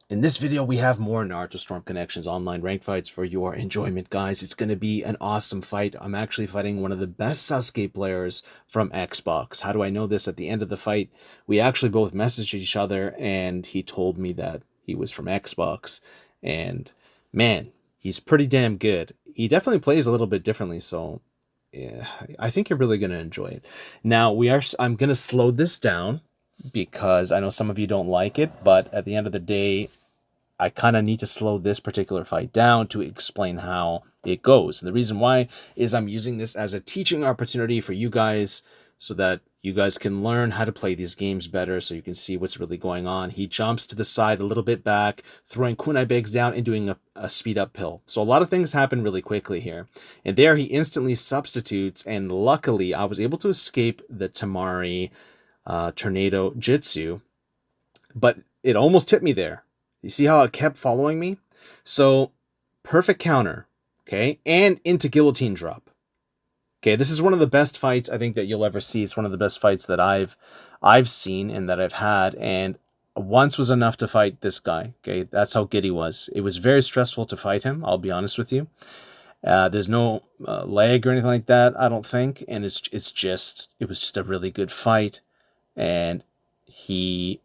In this video, we have more Naruto Storm Connections online ranked fights for your enjoyment, guys. It's going to be an awesome fight. I'm actually fighting one of the best Sasuke players from Xbox. How do I know this? At the end of the fight, we actually both messaged each other, and he told me that he was from Xbox. And man, he's pretty damn good. He definitely plays a little bit differently, so yeah, I think you're really going to enjoy it. Now, I'm going to slow this down because I know some of you don't like it, but at the end of the day, I kind of need to slow this particular fight down to explain how it goes. And the reason why is I'm using this as a teaching opportunity for you guys so that you guys can learn how to play these games better so you can see what's really going on. He jumps to the side a little bit back, throwing kunai bags down and doing a speed up pill. So a lot of things happen really quickly here. And there he instantly substitutes, and luckily I was able to escape the Tamari tornado jitsu, but it almost hit me there. You see how it kept following me? So, perfect counter, okay? And into guillotine drop. Okay, this is one of the best fights I think that you'll ever see. It's one of the best fights that I've seen and that I've had, and once was enough to fight this guy. Okay, that's how good he was. It was very stressful to fight him, I'll be honest with you. There's no leg or anything like that, I don't think, and it was just a really good fight, and he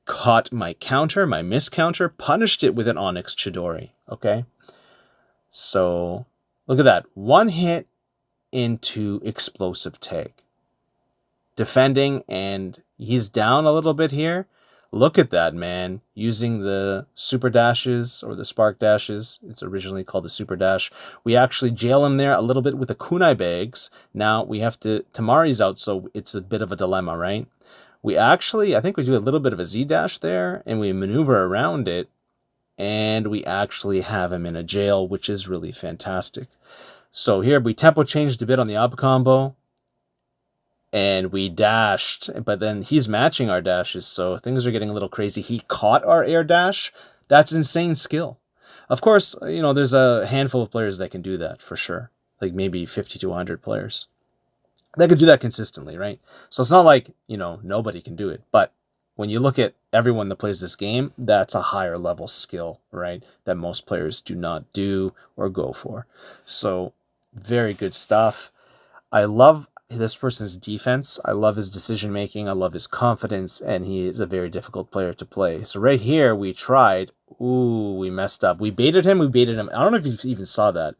caught my counter, my miscounter, punished it with an Onyx Chidori. Okay, so look at that. One hit into explosive tag. Defending, and he's down a little bit here. Look at that, man. Using the super dashes or the spark dashes. It's originally called the super dash. We actually jail him there a little bit with the kunai bags. Now we have to, Tamari's out, so it's a bit of a dilemma, right? I think we do a little bit of a Z dash there, and we maneuver around it, and we actually have him in a jail, which is really fantastic. So here we tempo changed a bit on the up combo, and we dashed, but then he's matching our dashes, so things are getting a little crazy. He caught our air dash. That's insane skill. Of course, there's a handful of players that can do that for sure, like maybe 50 to 100 players. They could do that consistently, right? So it's not like, nobody can do it. But when you look at everyone that plays this game, that's a higher level skill, right? That most players do not do or go for. So very good stuff. I love this person's defense. I love his decision making. I love his confidence. And he is a very difficult player to play. So right here, we tried. Ooh, we messed up. We baited him. I don't know if you even saw that.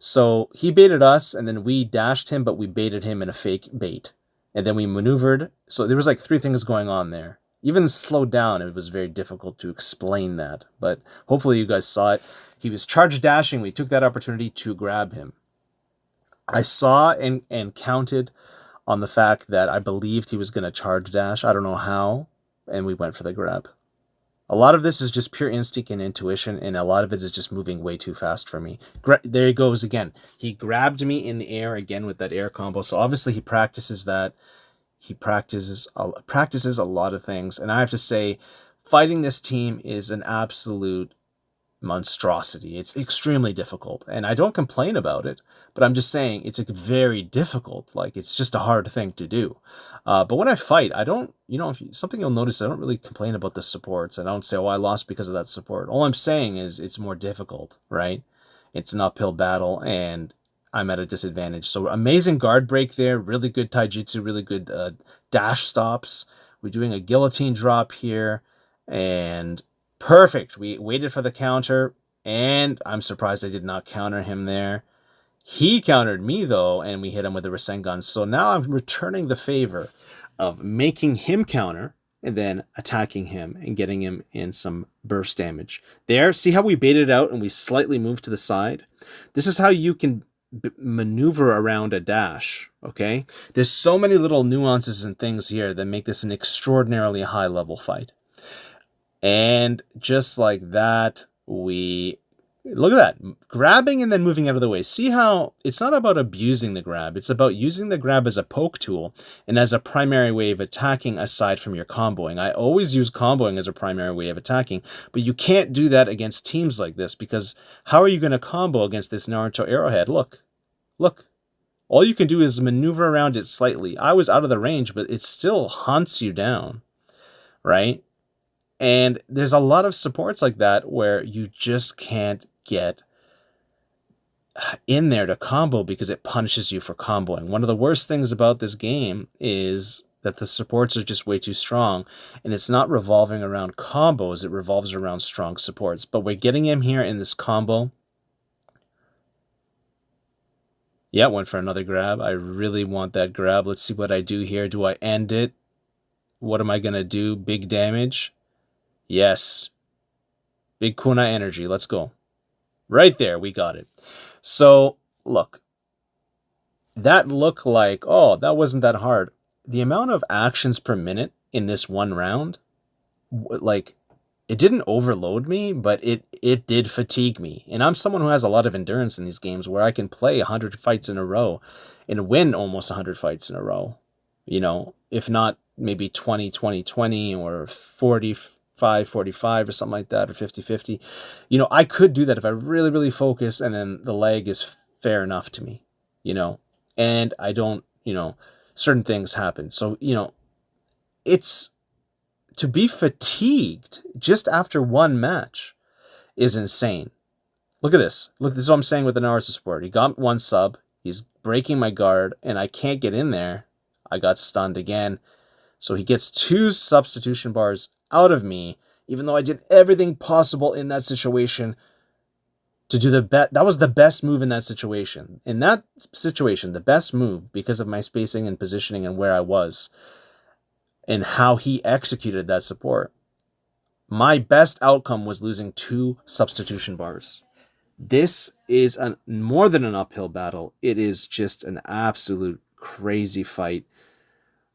So he baited us, and then we dashed him, but we baited him in a fake bait. And then we maneuvered. So there was like three things going on there. Even slowed down, it was very difficult to explain that. But hopefully you guys saw it. He was charge dashing. We took that opportunity to grab him. I saw and counted on the fact that I believed he was going to charge dash. I don't know how. And we went for the grab. A lot of this is just pure instinct and intuition, and a lot of it is just moving way too fast for me. There he goes again. He grabbed me in the air again with that air combo. So obviously he practices that. He practices a lot of things. And I have to say, fighting this team is an absolute monstrosity. It's extremely difficult, and I don't complain about it, but I'm just saying it's very difficult. Like, it's just a hard thing to do. But when I fight, I don't, something you'll notice, I don't really complain about the supports. I don't say, oh, I lost because of that support. All I'm saying is it's more difficult, right? It's an uphill battle, and I'm at a disadvantage. So amazing guard break there, really good taijutsu, really good dash stops. We're doing a guillotine drop here, and perfect. We waited for the counter, and I'm surprised I did not counter him there. He countered me, though, and we hit him with the Rasengan. So now I'm returning the favor of making him counter and then attacking him and getting him in some burst damage. There, see how we baited out and we slightly moved to the side? This is how you can maneuver around a dash, okay? There's so many little nuances and things here that make this an extraordinarily high-level fight. And just like that, look at that, grabbing and then moving out of the way. See how it's not about abusing the grab. It's about using the grab as a poke tool and as a primary way of attacking aside from your comboing. I always use comboing as a primary way of attacking, but you can't do that against teams like this, because how are you going to combo against this Naruto arrowhead? Look. All you can do is maneuver around it slightly. I was out of the range, but it still hunts you down, right? And there's a lot of supports like that where you just can't get in there to combo because it punishes you for comboing. One of the worst things about this game is that the supports are just way too strong, and it's not revolving around combos, it revolves around strong supports. But we're getting him here in this combo. Yeah, went for another grab. I really want that grab. Let's see what I do here. Do I end it? What am I going to do? Big damage? Yes. Big Kuna energy. Let's go. Right there, we got it. So, look. That looked like, oh, that wasn't that hard. The amount of actions per minute in this one round, like, it didn't overload me, but it did fatigue me. And I'm someone who has a lot of endurance in these games where I can play 100 fights in a row and win almost 100 fights in a row. You know, if not maybe 20, 20, 20 or 45, 45 or something like that, or 50, 50. You know, I could do that if I really, really focus, and then the lag is fair enough to me, you know, and I don't, you know, certain things happen. So, you know, it's to be fatigued just after one match is insane. Look at this. Look, this is what I'm saying with the Naruto support. He got one sub, he's breaking my guard, and I can't get in there. I got stunned again. So he gets 2 substitution bars out of me, even though I did everything possible in that situation to do the best. That was the best move in that situation. In that situation, the best move, because of my spacing and positioning and where I was, and how he executed that support. My best outcome was losing 2 substitution bars. This is more than an uphill battle. It is just an absolute crazy fight.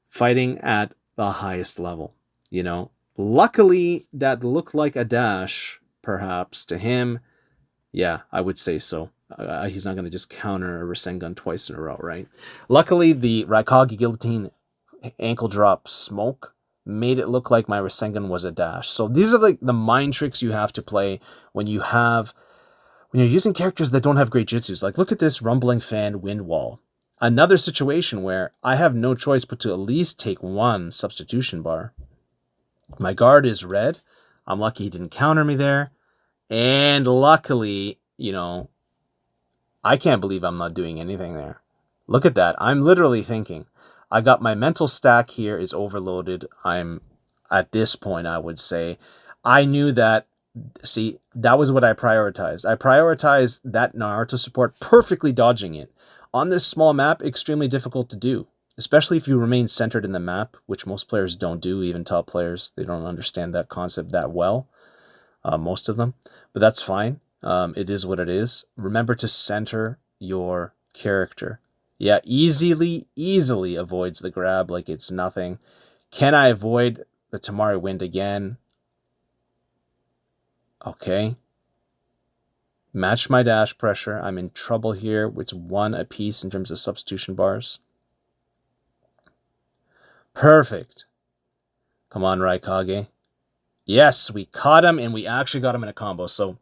Fighting at the highest level, you know. Luckily, that looked like a dash, perhaps, to him. Yeah, I would say so. He's not going to just counter a Rasengan twice in a row, right? Luckily, the Raikage Guillotine ankle drop smoke made it look like my Rasengan was a dash. So these are like the mind tricks you have to play when you're using characters that don't have great jutsus. Like, look at this Rumbling Fan Wind Wall. Another situation where I have no choice but to at least take 1 substitution bar. My guard is red. I'm lucky he didn't counter me there. And luckily, you know, I can't believe I'm not doing anything there. Look at that. I'm literally thinking, I got my mental stack here is overloaded. I'm at this point, I would say, I knew that. See, that was what I prioritized. I prioritized that Naruto support, perfectly dodging it. On this small map, extremely difficult to do, especially if you remain centered in the map, which most players don't do, even top players. They don't understand that concept that well, most of them. But that's fine. It is what it is. Remember to center your character. Yeah, easily avoids the grab like it's nothing. Can I avoid the Tamari Wind again? Okay. Match my dash pressure. I'm in trouble here. It's 1 apiece in terms of substitution bars. Perfect. Come on, Raikage. Yes, we caught him, and we actually got him in a combo. So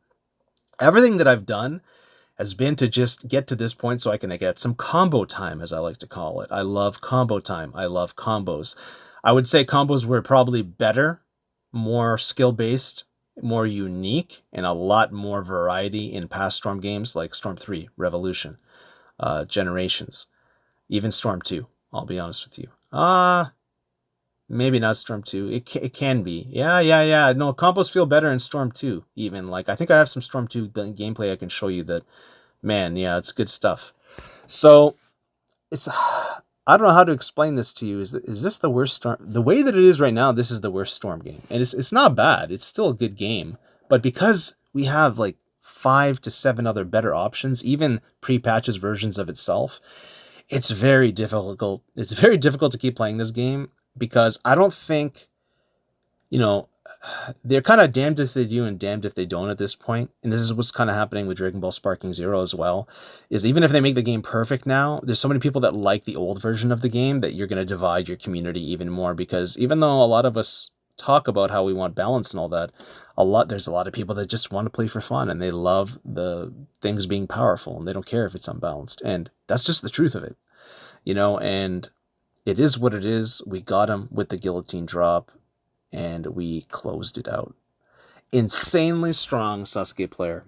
everything that I've done has been to just get to this point so I can get some combo time, as I like to call it. I love combo time. I love combos. I would say combos were probably better, more skill-based, more unique, and a lot more variety in past Storm games like Storm 3, Revolution, Generations, even Storm 2, I'll be honest with you. Maybe not Storm 2. It can be. Yeah. No, combos feel better in Storm 2, even. Like, I think I have some Storm 2 gameplay I can show you that, man, yeah, it's good stuff. So, it's... I don't know how to explain this to you. Is this the worst Storm? The way that it is right now, this is the worst Storm game. And it's not bad. It's still a good game. But because we have like 5 to 7 other better options, even pre-patches versions of itself, it's very difficult. It's very difficult to keep playing this game because I don't think, you know, they're kind of damned if they do and damned if they don't at this point. And this is what's kind of happening with Dragon Ball Sparking Zero as well, is even if they make the game perfect now, there's so many people that like the old version of the game that you're going to divide your community even more, because even though a lot of us talk about how we want balance and all that, there's a lot of people that just want to play for fun and they love the things being powerful and they don't care if it's unbalanced. And that's just the truth of it, you know, and it is what it is. We got him with the guillotine drop. and we closed it out. Insanely strong Sasuke player.